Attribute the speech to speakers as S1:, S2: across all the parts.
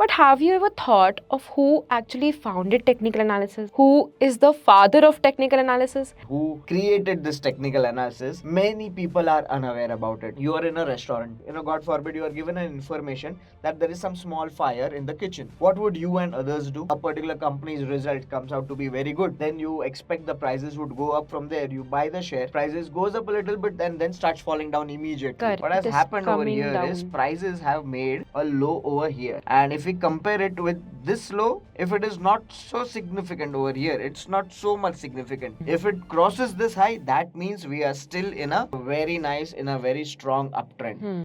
S1: But have you ever thought of who actually founded technical analysis? Who is the father of technical analysis?
S2: Who created this technical analysis? Many people are unaware about it. You are in a restaurant, God forbid, you are given an information that there is some small fire in the kitchen. What would you and others do? A particular company's result comes out to be very good, then you expect the prices would go up. From there you buy the share, prices goes up a little bit and then starts falling down immediately.
S1: Correct.
S2: What has
S1: It is
S2: happened over
S1: coming
S2: here is
S1: down.
S2: prices have made a low over here, and if we compare it with this low, if it is not so significant over here, it's not so much significant. If it crosses this high, that means we are still in a very nice, in a very strong uptrend.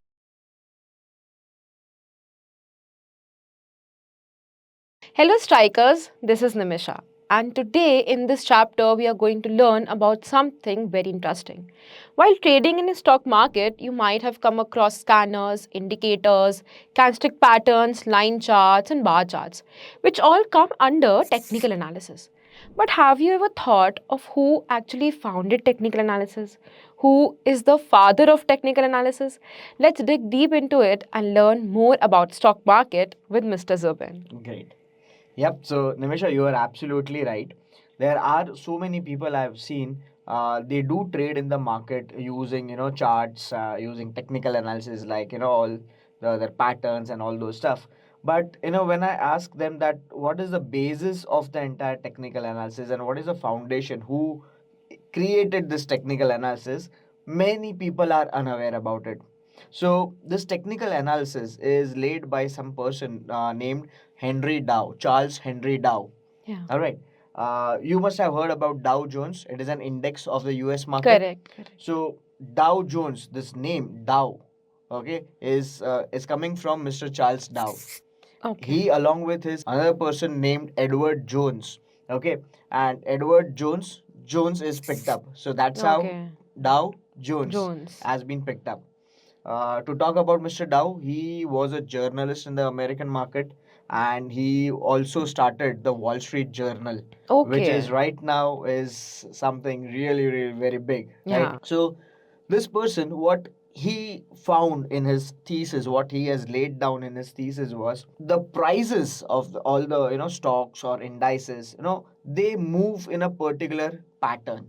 S1: Hello, strikers. This is Nimisha. And today, in this chapter, we are going to learn about something very interesting. While trading in a stock market, you might have come across scanners, indicators, candlestick patterns, line charts, and bar charts, which all come under technical analysis. But have you ever thought of who actually founded technical analysis? Who is the father of technical analysis? Let's dig deep into it and learn more about stock market with Mr. Zubin.
S2: Great. Yep. So, Nimisha, you are absolutely right. There are so many people I've seen. They do trade in the market using, charts, using technical analysis, like, all the other patterns and all those stuff. But, when I ask them that what is the basis of the entire technical analysis and what is the foundation, who created this technical analysis, many people are unaware about it. So, this technical analysis is laid by some person named Henry Dow, Charles Henry Dow.
S1: Yeah.
S2: All right. You must have heard about Dow Jones. It is an index of the US market.
S1: Correct.
S2: So, Dow Jones, this name Dow, okay, is coming from Mr. Charles Dow.
S1: Okay.
S2: He, along with his another person named Edward Jones, okay, and Edward Jones is picked up. So that's how
S1: Okay.
S2: Dow Jones
S1: Jones.
S2: has been picked up. To talk about Mr. Dow, he was a journalist in the American market, and he also started the Wall Street Journal, which
S1: Okay.
S2: is right now is something really, really very big, right?
S1: Yeah.
S2: So this person, what he found in his thesis, what he has laid down in his thesis was the prices of all the stocks or indices, they move in a particular pattern.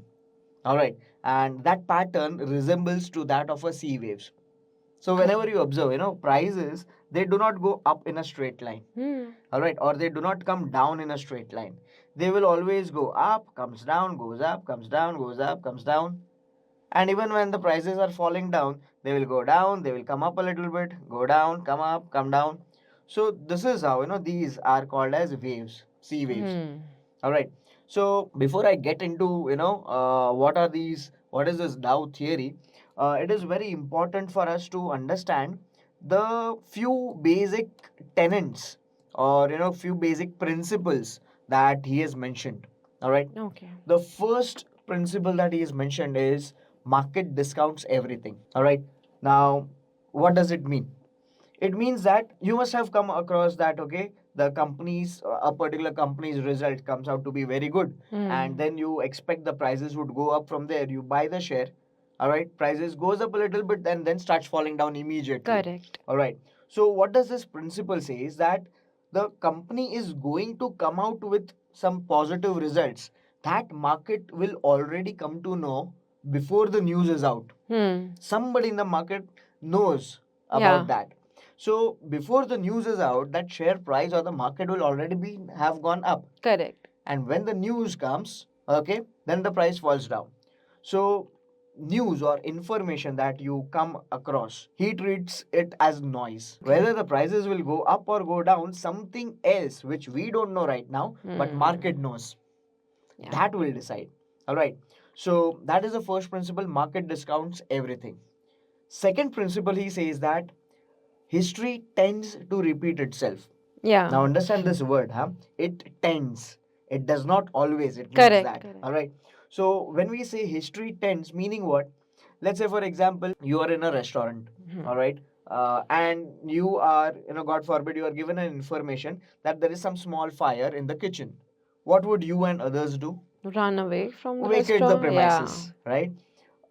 S2: All right, and that pattern resembles to that of a sea waves. So whenever you observe, prices, they do not go up in a straight line. All right, or they do not come down in a straight line. They will always go up, comes down, goes up, comes down, goes up, comes down. And even when the prices are falling down, they will go down, they will come up a little bit, go down, come up, come down. So this is how, these are called as waves, sea waves. All right. So before I get into, what is this Dow theory? It is very important for us to understand the few basic tenets, or, few basic principles that he has mentioned. All right.
S1: Okay.
S2: The first principle that he has mentioned is market discounts everything. All right. Now, what does it mean? It means that you must have come across that, okay, the company's a particular company's result comes out to be very good, and then you expect the prices would go up. From there you buy the share. All right, prices goes up a little bit and then starts falling down immediately.
S1: Correct.
S2: All right, so what does this principle say is that the company is going to come out with some positive results that market will already come to know before the news is out. Somebody in the market knows about that. So before the news is out, that share price or the market will already be have gone up.
S1: Correct.
S2: And when the news comes, okay, then the price falls down. So news or information that you come across, he treats it as noise. Whether the prices will go up or go down, something else which we don't know right now, but market knows.
S1: Yeah.
S2: That will decide. All right. So that is the first principle, market discounts everything. Second principle, he says that history tends to repeat itself.
S1: Yeah.
S2: Now understand this word, huh? It tends. It does not always. It means
S1: Correct.
S2: that. All right. So when we say history tends, meaning what? Let's say, for example, you are in a restaurant. All right. And you are, God forbid, you are given an information that there is some small fire in the kitchen. What would you and others do?
S1: Run away from the
S2: Vacate the
S1: restaurant.
S2: premises, right?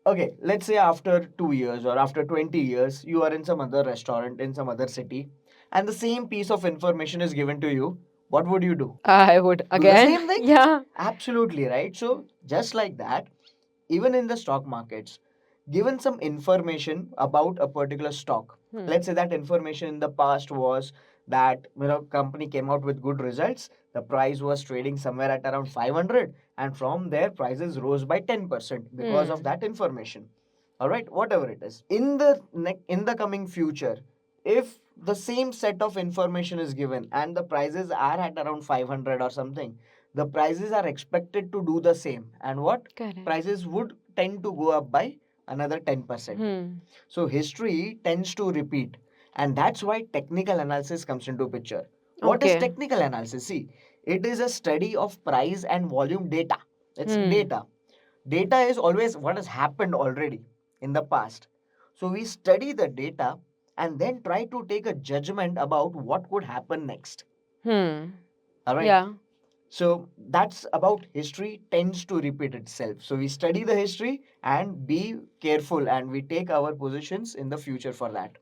S2: Okay, let's say after 2 years or after 20 years, you are in some other restaurant in some other city, and the same piece of information is given to you, what would you do?
S1: I would
S2: Do the
S1: again.
S2: same thing?
S1: Yeah.
S2: Absolutely, right? So, just like that, even in the stock markets, given some information about a particular stock, let's say that information in the past was that company came out with good results, the price was trading somewhere at around 500, and from there prices rose by 10% because of that information. All right, whatever it is, in the in the coming future, if the same set of information is given and the prices are at around 500 or something, the prices are expected to do the same, and what?
S1: Correct.
S2: Prices would tend to go up by another 10%. So history tends to repeat, and that's why technical analysis comes into picture. What is
S1: Okay.
S2: technical analysis? See, it is a study of price and volume data. It's data. Data is always what has happened already in the past. So we study the data and then try to take a judgment about what could happen next. All right.
S1: Yeah.
S2: So that's about history tends to repeat itself. So we study the history and be careful, and we take our positions in the future for that.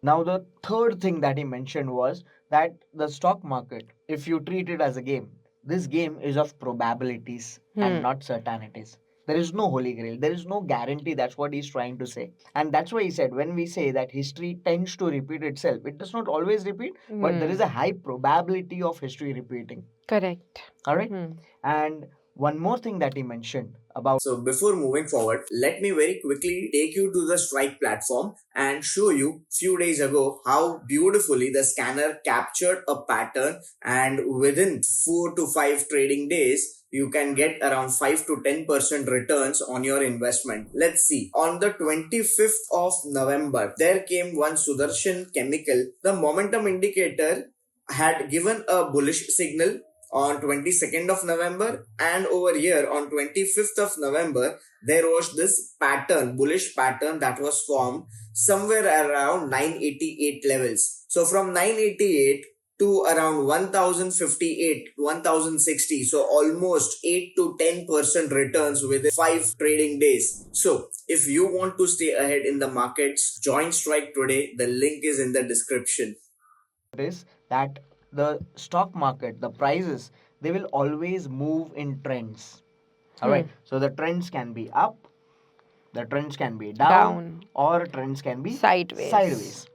S2: Now, the third thing that he mentioned was that the stock market, if you treat it as a game, this game is of probabilities and not certainties. There is no holy grail. There is no guarantee. That's what he's trying to say. And that's why he said when we say that history tends to repeat itself, it does not always repeat, but there is a high probability of history repeating.
S1: Correct.
S2: All right. And one more thing that he mentioned about. So before moving forward, let me very quickly take you to the strike platform and show you few days ago how beautifully the scanner captured a pattern, and within 4 to 5 trading days you can get around 5 to 10% returns on your investment. Let's see. On the 25th of November, there came one Sudarshan chemical. The momentum indicator had given a bullish signal on 22nd of November, and over here on 25th of November there was this pattern, bullish pattern, that was formed somewhere around 988 levels. So from 988 to around 1058, 1060, so almost 8 to 10% returns within 5 trading days. So if you want to stay ahead in the markets, join Strike today. The link is in the description. Is that the stock market, the prices, they will always move in trends. All right. So the trends can be up, the trends can be down, or trends can be sideways.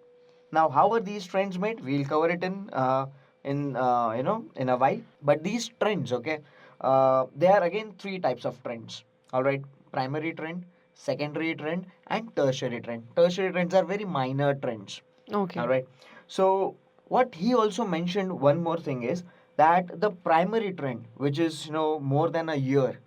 S2: Now, how are these trends made? We'll cover it in a while. But these trends, okay, they are again three types of trends. All right, primary trend, secondary trend, and tertiary trend. Tertiary trends are very minor trends.
S1: Okay.
S2: All right. So what he also mentioned one more thing is that the primary trend, which is more than a year,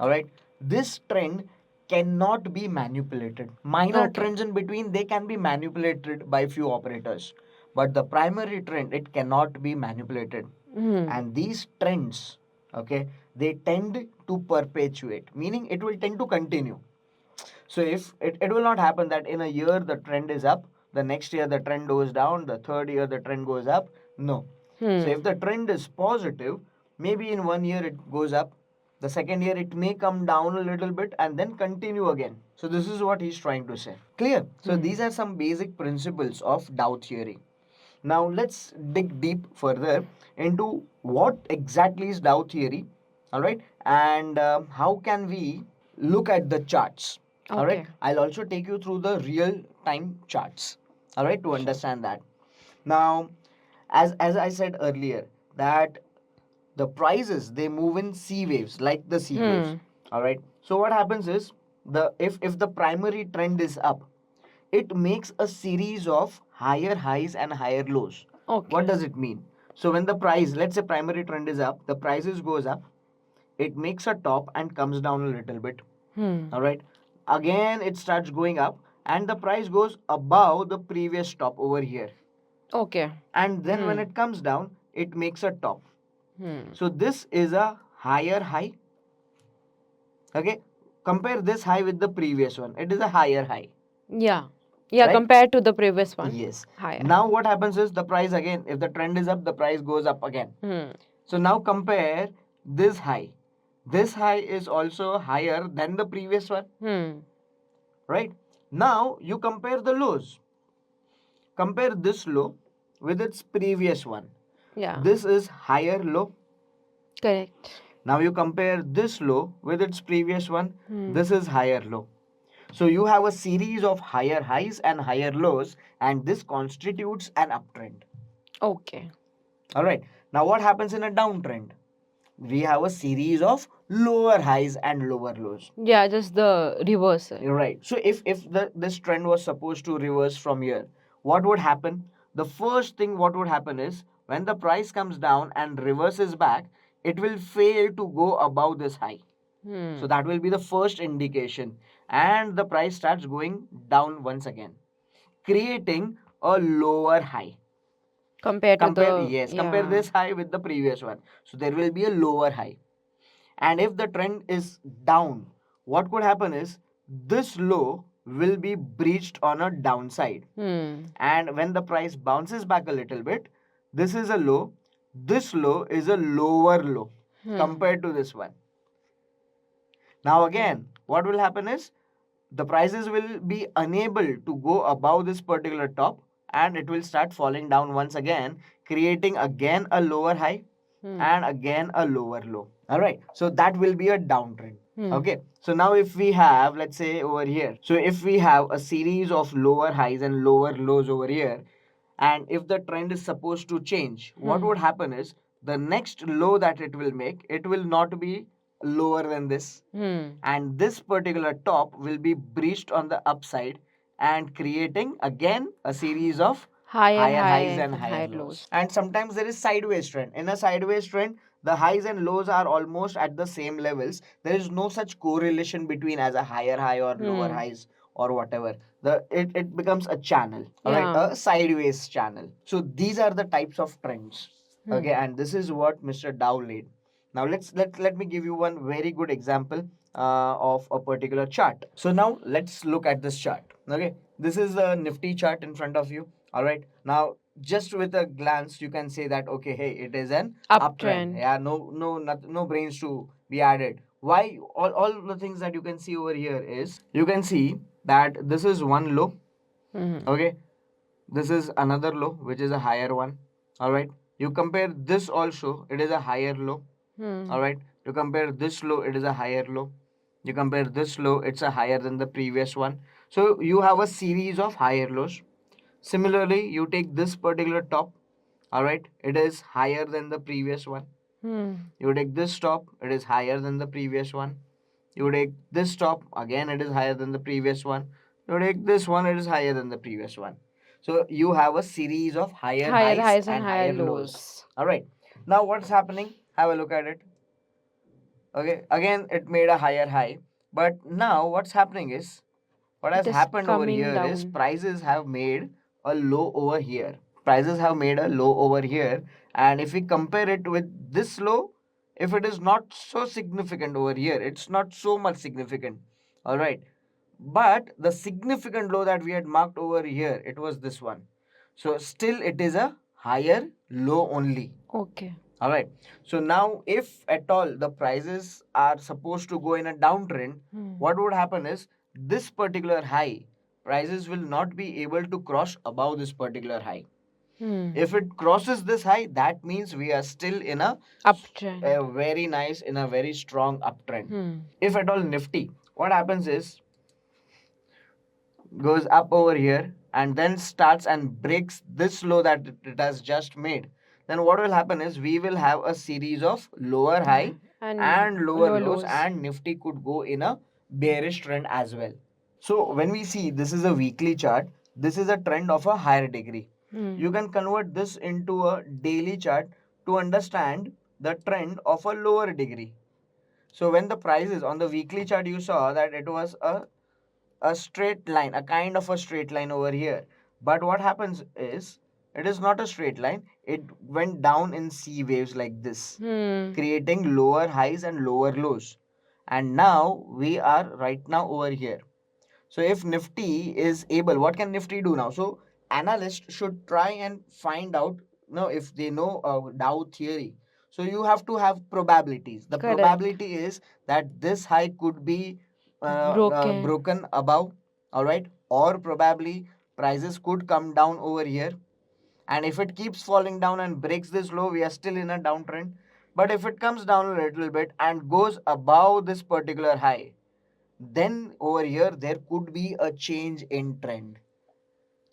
S2: all right, this trend cannot be manipulated. Minor trends in between, they can be manipulated by few operators, but the primary trend, it cannot be manipulated. And these trends, okay, they tend to perpetuate, meaning it will tend to continue. So if it will not happen that in a year the trend is up, the next year the trend goes down, the third year the trend goes up. No. So if the trend is positive, maybe in 1 year it goes up, the second year it may come down a little bit and then continue again. So this is what he's trying to say. Clear? So these are some basic principles of Dow theory. Now let's dig deep further into what exactly is Dow theory, all right, and how can we look at the charts. All right, I'll also take you through the real time charts, all right, to understand that. Now, as I said earlier, that the prices, they move in C waves, like the C waves. All right. So what happens is, the if the primary trend is up, it makes a series of higher highs and higher lows.
S1: Okay.
S2: What does it mean? So when the price, let's say primary trend is up, the prices goes up, it makes a top and comes down a little bit. All right. Again, it starts going up and the price goes above the previous top over here.
S1: Okay.
S2: And then when it comes down, it makes a top. So this is a higher high. Okay. Compare this high with the previous one. It is a higher high.
S1: Yeah. Yeah,
S2: Right?
S1: compared to the previous one.
S2: Yes.
S1: Higher.
S2: Now what happens is the price again, if the trend is up, the price goes up again. So now compare this high. This high is also higher than the previous one. Right? Now you compare the lows. Compare this low with its previous one.
S1: Yeah.
S2: This is higher low.
S1: Correct.
S2: Now you compare this low with its previous one.
S1: Hmm.
S2: This is higher low. So you have a series of higher highs and higher lows, and this constitutes an uptrend.
S1: Okay.
S2: All right. Now what happens in a downtrend? We have a series of lower highs and lower lows.
S1: Yeah, just the reversal.
S2: Right. So if this trend was supposed to reverse from here, what would happen? The first thing what would happen is when the price comes down and reverses back, it will fail to go above this high. So that will be the first indication, and the price starts going down once again, creating a lower high.
S1: Compared to
S2: Compare,
S1: the
S2: yes, compare this high with the previous one. So there will be a lower high. And if the trend is down, what could happen is this low will be breached on a downside. And when the price bounces back a little bit, this is a low, this low is a lower low compared to this one. Now again, what will happen is the prices will be unable to go above this particular top, and it will start falling down once again, creating again a lower high and again a lower low. All right. So that will be a downtrend. Okay. So now if we have, let's say over here, so if we have a series of lower highs and lower lows over here, and if the trend is supposed to change, what would happen is the next low that it will make, it will not be lower than this. And this particular top will be breached on the upside and creating again a series of higher highs and higher lows. And sometimes there is sideways trend. In a sideways trend, the highs and lows are almost at the same levels. There is no such correlation between as a higher high or lower highs or whatever. It becomes a channel. All right, a sideways channel. So these are the types of trends. Okay, and this is what Mr. Dow laid. Now let me give you one very good example of a particular chart. So now let's look at this chart. Okay, this is a Nifty chart in front of you. All right. Now just with a glance, you can say that okay, hey, it is an uptrend. Yeah, no brains to be added. Why? All the things that you can see over here is you can see that this is one low. Okay, this is another low, which is a higher one. All right. You compare this also, it is a higher low. All right. You compare this low, it is a higher low. You compare this low, it's a higher than the previous one. So you have a series of higher lows. Similarly, you take this particular top. All right. It is higher than the previous one. You take this top, it is higher than the previous one. You take this top, again it is higher than the previous one. You take this one, it is higher than the previous one. So you have a series of higher highs and higher lows. All right. Now what's happening? Have a look at it. Okay. Again, it made a higher high. But now what's happening is what has happened over here is prices have made a low over here. Prices have made a low over here. And if we compare it with this low, if it is not so significant over here, it's not so much significant. All right. But the significant low that we had marked over here, it was this one. So still it is a higher low only. Okay. All right. So now, if at all the prices are supposed to go in a downtrend, what would happen is this particular high, prices will not be able to cross above this particular high. If it crosses this high, that means we are still in a uptrend, a very nice, in a very strong uptrend. If at all Nifty, what happens is goes up over here and then starts and breaks this low that it has just made, then what will happen is we will have a series of lower high and lower lows, and Nifty could go in a bearish trend as well. So when we see this is a weekly chart, this is a trend of a higher degree. You can convert this into a daily chart to understand the trend of a lower degree. So when the price is on the weekly chart, you saw that it was a straight line, a kind of a straight line over here. But what happens is it is not a straight line. It went down in C waves like this, creating lower highs and lower lows. And now we are right now over here. So if Nifty is able, what can Nifty do now? So analysts should try and find out, if they know Dow theory. So you have to have probabilities. The
S1: Correct.
S2: probability is that this high could be broken above, all right, or probably prices could come down over here, And if it keeps falling down and breaks this low, we are still in a downtrend. But if it comes down a little bit and goes above this particular high, then over here there could be a change in trend.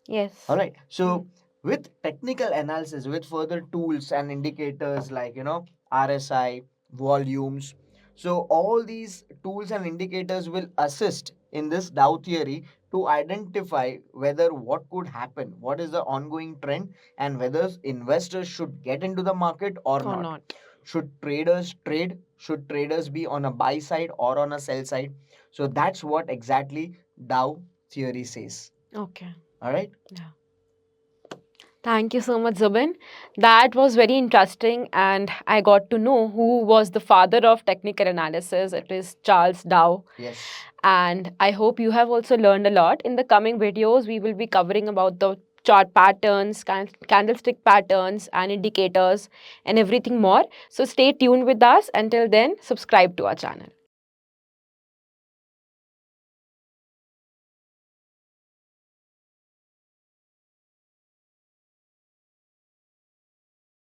S1: Yes.
S2: All right. So with technical analysis, with further tools and indicators like RSI, volumes, so all these tools and indicators will assist in this Dow theory to identify whether what could happen, what is the ongoing trend, and whether investors should get into the market or
S1: Or
S2: not.
S1: not.
S2: Should traders trade? Should traders be on a buy side or on a sell side? So that's what exactly Dow theory says.
S1: Okay.
S2: All right.
S1: Yeah. Thank you so much, Zubin. That was very interesting, and I got to know who was the father of technical analysis. It is Charles Dow.
S2: Yes.
S1: And I hope you have also learned a lot. In the coming videos, we will be covering about the chart patterns, candlestick patterns, and indicators, and everything more. So stay tuned with us. Until then, subscribe to our channel.